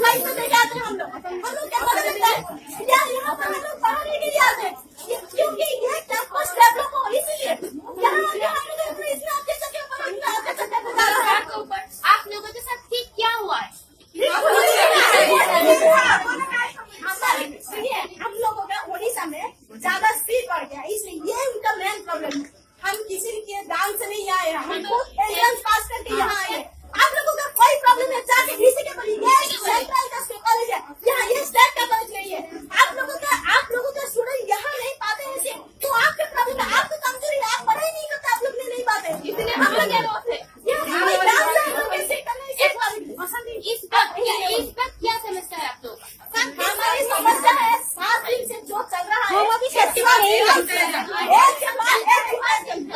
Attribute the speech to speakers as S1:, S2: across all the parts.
S1: Flight में लेके आते हैं हम लोग क्या पता चलता है या यहाँ पर हम लोग पढ़ाने के लिए आते हैं क्योंकि ये कैंपस डेवलप हो इसीलिए यहाँ हम लोग इसलिए आपके सबके ऊपर
S2: आप लोगों के साथ ठीक क्या हुआ है?
S1: हम लोगों का उड़ीसा में ज्यादा स्पीड बढ़ गया इसलिए ये उनका मेन प्रॉब्लम है। हम किसी के दान से नहीं आए, हम खुद एंट्रेंस पास करके यहाँ आए। आप लोगों का कोई प्रॉब्लम है जाके किसी के बोलिए ये सेंट्रल का कॉलेज है, यहाँ ये स्टेट का कॉलेज नहीं है। आप लोगों का स्टूडेंट यहाँ नहीं पाते हैं इसे तो आपका प्रॉब्लम है, आपकी कमजोरी है, आप पढ़ाई नहीं करते, आप लोग नहीं पाते इसलिए हम लोग क्या होते हैं।
S2: इस वक्त क्या समस्या है आप लोग?
S1: हमारी समस्या है 7 दिन से जो चल रहा है वो भी
S2: तो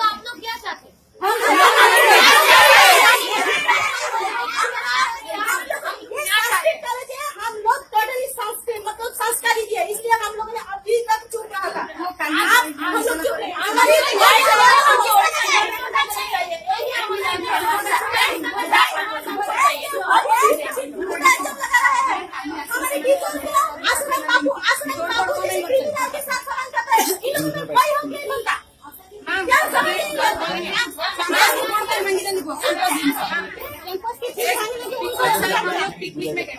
S2: आप लोग क्या चाहते हैं?
S1: हम लोग टोटली संस्कारी दिए इसलिए हम लोगों ने अभी तक चुप रहा था। हम लोग चुप रहे
S3: पिकनिक में गए।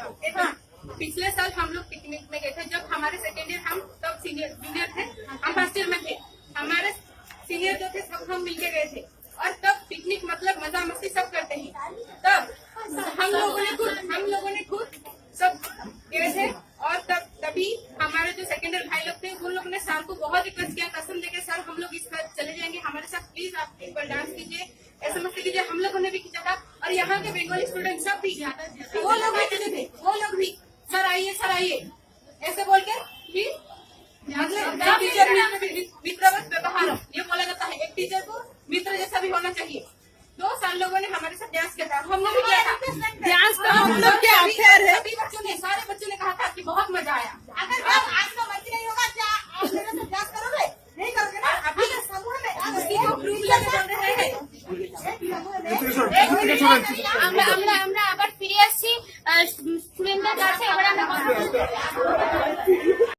S3: पिछले साल हम लोग पिकनिक में गए थे जब हमारे सेकेंड ईयर हम तब जूनियर थे, हम फर्स्ट ईयर में थे। हमारे सीनियर जो थे सब हम मिलके गए थे और तब पिकनिक मतलब मजा मस्ती सब करते हैं। तब हम लोगों ने खुद सब गए थे और तभी हमारे जो सेकेंड ईयर भाई लोग थे उन लोगों ने सर को बहुत रिक्वेस्ट किया, कसम देके सर हम लोग इस बार चले जाएंगे, हमारे साथ प्लीज आप एक बार डांस कीजिए, ऐसा मस्ती कीजिए। हम लोगों ने भी खींचा था और यहाँ के बंगाली स्टूडेंट सब भी वो लोग भी खींचे थे, वो लोग भी सर आइए ऐसे बोल के फिर मतलब टीचर मित्रवत व्यवहार ये बोला जाता है, एक टीचर को मित्र जैसा भी होना चाहिए। 2 साल लोगों ने हमारे साथ डांस किया था, हम लोग भी किया था डांस। तो हम लोग क्या अफेयर है, सभी बच्चों ने सारे बच्चों ने कहा था कि बहुत मजा आया। अगर आपका मर्जी नहीं होगा क्या आप मेरे साथ डांस करोगे? नहीं करोगे ना। अभी समूह में प्रूफ करके बोल रहे हैं